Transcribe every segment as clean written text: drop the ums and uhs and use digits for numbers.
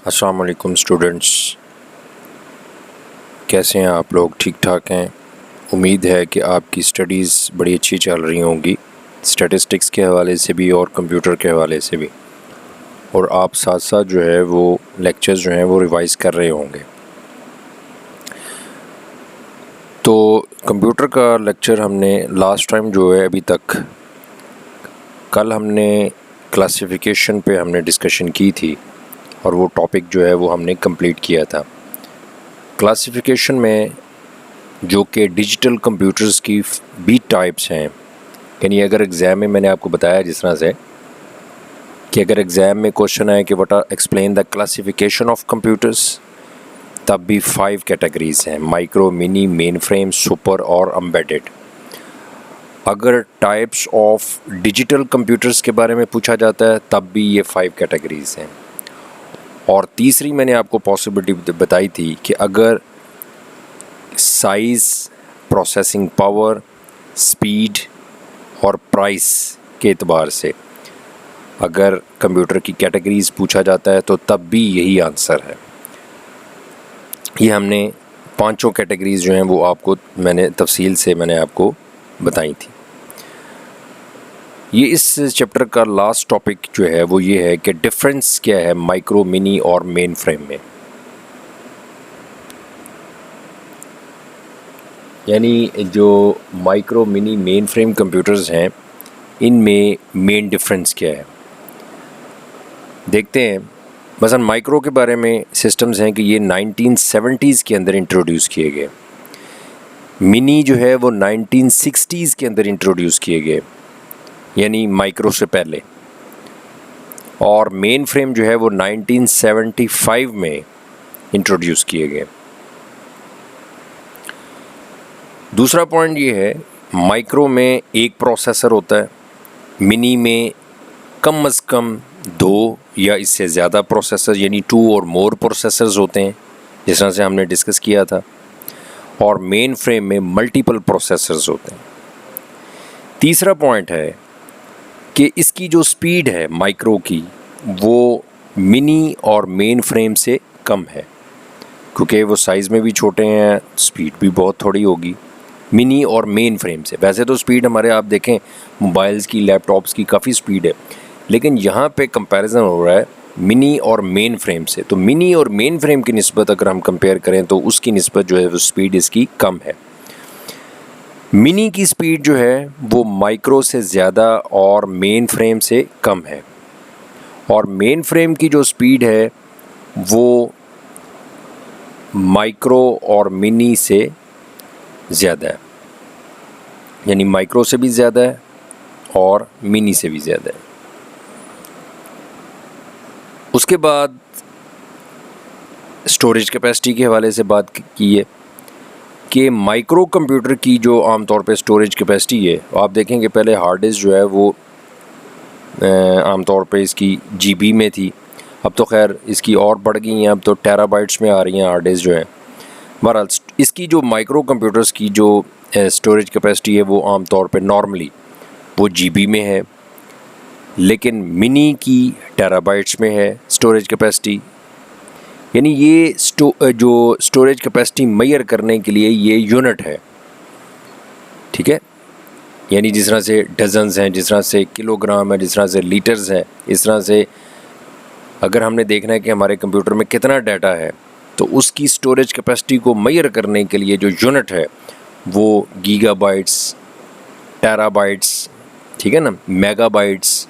अस्सलाम वालेकुम स्टूडेंट्स, कैसे हैं आप लोग? ठीक ठाक हैं? उम्मीद है कि आपकी स्टडीज़ बड़ी अच्छी चल रही होंगी, स्टैटिस्टिक्स के हवाले से भी और कंप्यूटर के हवाले से भी, और आप साथ साथ जो है वो लेक्चर्स जो हैं वो रिवाइज़ कर रहे होंगे। तो कंप्यूटर का लेक्चर हमने लास्ट टाइम जो है अभी तक, कल हमने क्लासिफिकेशन पे हमने डिस्कशन की थी और वो टॉपिक जो है वो हमने कंप्लीट किया था। क्लासिफिकेशन में जो कि डिजिटल कंप्यूटर्स की भी टाइप्स हैं, यानी अगर एग्ज़ाम में मैंने आपको बताया जिस तरह से कि अगर एग्ज़ाम में क्वेश्चन आए कि what are explain the classification of computers, तब भी 5 कैटेगरीज़ हैं: micro, mini, mainframe, super और एम्बेडेड। अगर टाइप्स ऑफ डिजिटल कंप्यूटर्स के बारे में पूछा जाता है तब भी ये 5 कैटेगरीज़ हैं। और तीसरी मैंने आपको पॉसिबिलिटी बताई थी कि अगर साइज़, प्रोसेसिंग पावर, स्पीड और प्राइस के एतबार से अगर कंप्यूटर की कैटेगरीज़ पूछा जाता है तो तब भी यही आंसर है। ये हमने पांचों कैटेगरीज़ जो हैं वो आपको मैंने तफसील से मैंने आपको बताई थी। ये इस चैप्टर का लास्ट टॉपिक जो है वो ये है कि डिफरेंस क्या है माइक्रो, मिनी और मेन फ्रेम में, यानी जो micro, mini, mainframe computers हैं इनमें मेन डिफरेंस क्या है देखते हैं। मसलन माइक्रो के बारे में सिस्टम्स हैं कि ये 1970s के अंदर इंट्रोड्यूस किए गए, मिनी जो है वो 1960s के अंदर इंट्रोड्यूस किए गए, यानी माइक्रो से पहले, और मेन फ्रेम जो है वो 1975 में इंट्रोड्यूस किए गए। दूसरा पॉइंट ये है, माइक्रो में एक प्रोसेसर होता है, मिनी में कम अज़ कम 2 या इससे ज़्यादा प्रोसेसर यानी 2 और मोर प्रोसेसर्स होते हैं, जिस तरह से हमने डिस्कस किया था, और मेन फ्रेम में मल्टीपल प्रोसेसर्स होते हैं। तीसरा पॉइंट है कि इसकी जो स्पीड है माइक्रो की वो मिनी और मेन फ्रेम से कम है, क्योंकि वो साइज़ में भी छोटे हैं, स्पीड भी बहुत थोड़ी होगी मिनी और मेन फ्रेम से। वैसे तो स्पीड हमारे आप देखें मोबाइल्स की, लैपटॉप्स की काफ़ी स्पीड है, लेकिन यहाँ पे कंपैरिजन हो रहा है मिनी और मेन फ्रेम से। तो मिनी और मेन फ्रेम की निस्बत अगर हम कंपेयर करें तो उसकी निस्बत जो है वो स्पीड इसकी कम है। मिनी की स्पीड जो है वो माइक्रो से ज़्यादा और मेन फ्रेम से कम है, और मेन फ्रेम की जो स्पीड है वो माइक्रो और मिनी से ज़्यादा है, यानी माइक्रो से भी ज़्यादा है और मिनी से भी ज़्यादा है। उसके बाद स्टोरेज कैपेसिटी के हवाले से बात की है कि माइक्रो कंप्यूटर की जो आमतौर पे स्टोरेज कैपेसिटी है, आप देखेंगे पहले हार्ड डिस्क जो है वो आमतौर पे इसकी जीबी में थी, अब तो खैर इसकी और बढ़ गई हैं, अब तो टेराबाइट्स में आ रही हैं हार्ड डिस्क जो है। बहरहाल इसकी जो माइक्रो कंप्यूटर्स की जो स्टोरेज कैपेसिटी है वो आमतौर पे नॉर्मली वो जीबी में है, लेकिन मिनी की टेराबाइट्स में है स्टोरेज कैपेसिटी। यानी ये जो स्टोरेज कैपेसिटी मेजर करने के लिए ये यूनिट है, ठीक है, यानी जिस तरह से डजन्स हैं, जिस तरह से किलोग्राम है, जिस तरह से लीटर्स है, इस तरह से अगर हमने देखना है कि हमारे कंप्यूटर में कितना डाटा है तो उसकी स्टोरेज कैपेसिटी को मेजर करने के लिए जो यूनिट है वो गीगाबाइट्स, टेराबाइट्स, ठीक है ना, मेगाबाइट्स,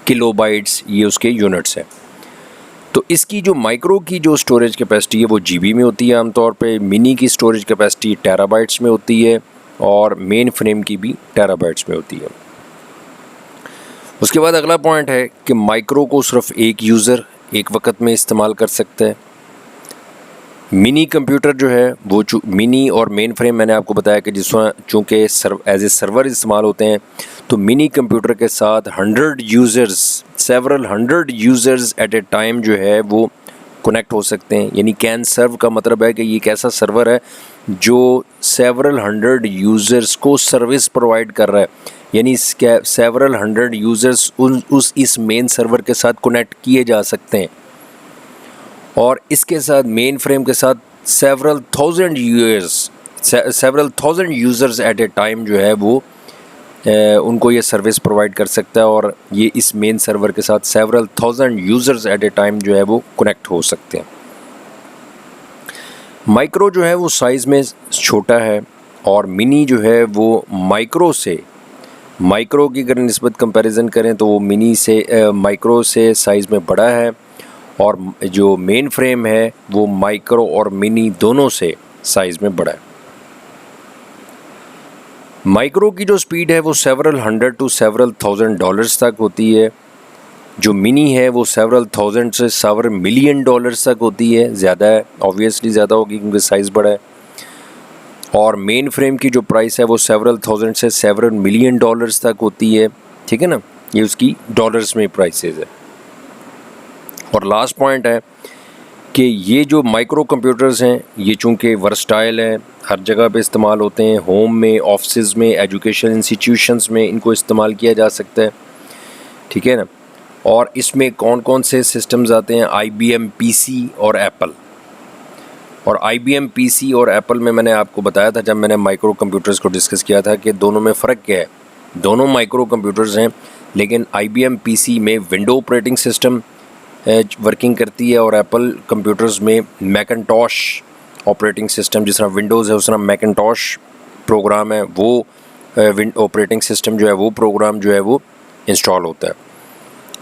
किलोबाइट्स, ये उसके यूनिट्स हैं। तो इसकी जो माइक्रो की जो स्टोरेज कैपेसिटी है वो जीबी में होती है आमतौर पे, मिनी की स्टोरेज कैपेसिटी टेराबाइट्स में होती है, और मेन फ्रेम की भी टेराबाइट्स में होती है। उसके बाद अगला पॉइंट है कि माइक्रो को सिर्फ एक यूज़र एक वक्त में इस्तेमाल कर सकता है। मिनी कंप्यूटर जो है वो मिनी और मेन फ्रेम मैंने आपको बताया कि जिसमें चूँकि एज ए सर्वर इस्तेमाल होते हैं, तो मिनी कंप्यूटर के साथ 100 users, several 100 users at a time जो है वो कनेक्ट हो सकते हैं। यानी कैन सर्व का मतलब है कि ये एक ऐसा सर्वर है जो सेवरल 100 यूज़र्स को सर्विस प्रोवाइड कर रहा है, यानी सेवरल 100 यूज़र्स इस मेन सर्वर के साथ कनेक्ट किए जा सकते हैं। और इसके साथ मेन फ्रेम के साथ several thousand users at a time जो है वो उनको ये सर्विस प्रोवाइड कर सकता है, और ये इस मेन सर्वर के साथ several thousand users at a time जो है वो कनेक्ट हो सकते हैं। माइक्रो जो है वो साइज़ में छोटा है, और मिनी जो है वो माइक्रो की अगर निस्बत कंपैरिजन करें तो वो मिनी से माइक्रो से साइज़ में बड़ा है, और जो मेन फ्रेम है वो माइक्रो और मिनी दोनों से साइज़ में बड़ा है। माइक्रो की जो स्पीड है वो several hundred to several thousand dollars तक होती है, जो मिनी है वो सेवरल थाउजेंड से सेवरल मिलियन डॉलर्स तक होती है, ज़्यादा है, ऑब्वियसली ज़्यादा होगी क्योंकि साइज़ बड़ा है। और मेन फ्रेम की जो प्राइस है वो सेवरल थाउजेंड से सेवरल मिलियन डॉलर्स तक होती है, ठीक है ना, ये उसकी डॉलर्स में प्राइसेस है। और लास्ट पॉइंट है कि ये जो माइक्रो कंप्यूटर्स हैं ये चूँकि वर्सटाइल हैं, हर जगह पे इस्तेमाल होते हैं, होम में, ऑफिस में, एजुकेशन इंस्टीट्यूशंस में इनको इस्तेमाल किया जा सकता है, ठीक है ना। और इसमें कौन कौन से सिस्टम्स आते हैं, IBM PC और एप्पल। और IBM PC और एप्पल में मैंने आपको बताया था जब मैंने माइक्रो कंप्यूटर्स को डिस्कस किया था कि दोनों में फ़र्क क्या है। दोनों माइक्रो कंप्यूटर्स हैं, लेकिन IBM PC में विंडो ऑपरेटिंग सिस्टम वर्किंग करती है, और एप्पल कंप्यूटर्स में मैकिन्टॉश ऑपरेटिंग सिस्टम, जिस तरह विंडोज़ है उस तरह मैकिन्टॉश प्रोग्राम है, वो ऑपरेटिंग सिस्टम जो है वो प्रोग्राम जो है वो इंस्टॉल होता है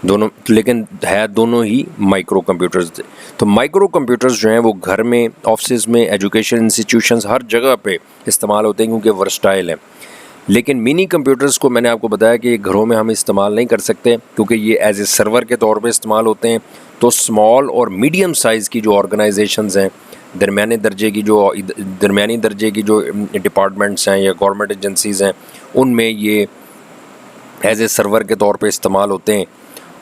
दोनों, लेकिन है दोनों ही माइक्रो कंप्यूटर्स। तो माइक्रो कंप्यूटर्स जो हैं वो घर में, ऑफिस में, एजुकेशन इंस्टीट्यूशंस, हर जगह पे इस्तेमाल होते हैं क्योंकि वर्सटाइल है। लेकिन मिनी कंप्यूटर्स को मैंने आपको बताया कि घरों में हम इस्तेमाल नहीं कर सकते क्योंकि ये एज ए सर्वर के तौर पे इस्तेमाल होते हैं। तो स्मॉल और मीडियम साइज़ की जो ऑर्गेनाइजेशंस हैं, दरमियानी दर्जे की जो डिपार्टमेंट्स हैं या गवर्नमेंट एजेंसीज़ हैं, उनमें ये एज ए सर्वर के तौर पे इस्तेमाल होते हैं।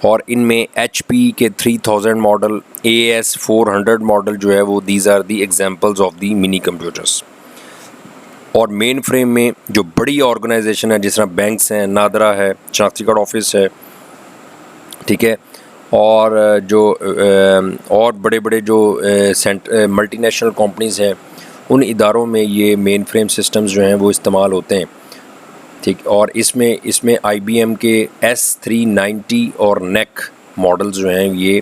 और इनमें HP के 3000 मॉडल, AS 400 मॉडल जो है वो these are the examples of the mini computers. और मेन फ्रेम में जो बड़ी ऑर्गेनाइजेशन है, जिस तरह बैंक्स हैं, नादरा है, शनाख्ती कार्ड ऑफिस है, ठीक है, और जो और बड़े बड़े जो मल्टीनेशनल कंपनीज़ हैं, उन इदारों में ये मेन फ्रेम सिस्टम्स जो हैं वो इस्तेमाल होते हैं, ठीक। और इसमें IBM के S390 और NEC मॉडल्स जो हैं ये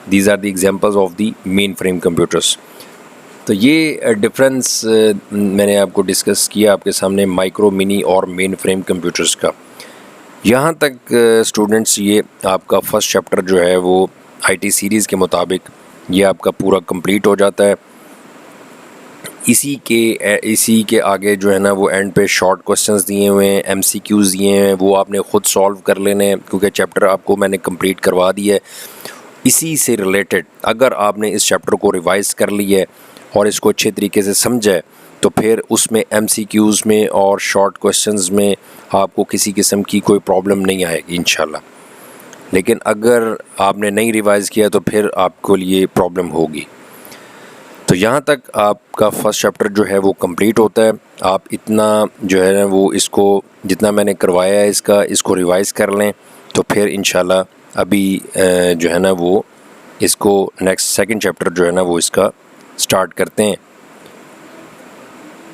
these are the examples of the mainframe computers. तो ये डिफरेंस मैंने आपको डिस्कस किया आपके सामने माइक्रो, मिनी और मेन फ्रेम कंप्यूटर्स का। यहाँ तक स्टूडेंट्स ये आपका फर्स्ट चैप्टर जो है वो IT सीरीज़ के मुताबिक ये आपका पूरा कंप्लीट हो जाता है। इसी के आगे जो है ना वो एंड पे शॉर्ट क्वेश्चंस दिए हुए हैं, MCQs दिए हैं, वो आपने ख़ुद सॉल्व कर लेने हैं क्योंकि चैप्टर आपको मैंने कंप्लीट करवा दिया है। इसी से रिलेटेड अगर आपने इस चैप्टर को रिवाइज़ कर लिया है और इसको अच्छे तरीके से समझा है तो फिर उसमें MCQs में और शॉर्ट क्वेश्चंस में आपको किसी किस्म की कोई प्रॉब्लम नहीं आएगी इंशाल्लाह। लेकिन अगर आपने नहीं रिवाइज़ किया तो फिर आपको लिए प्रॉब्लम होगी। तो यहाँ तक आपका फर्स्ट चैप्टर जो है वो कंप्लीट होता है। आप इतना जो है ना वो इसको जितना मैंने करवाया है इसको रिवाइज़ कर लें, तो फिर इंशाल्लाह अभी जो है ना वो इसको नेक्स्ट सेकंड चैप्टर जो है ना वो इसका स्टार्ट करते हैं।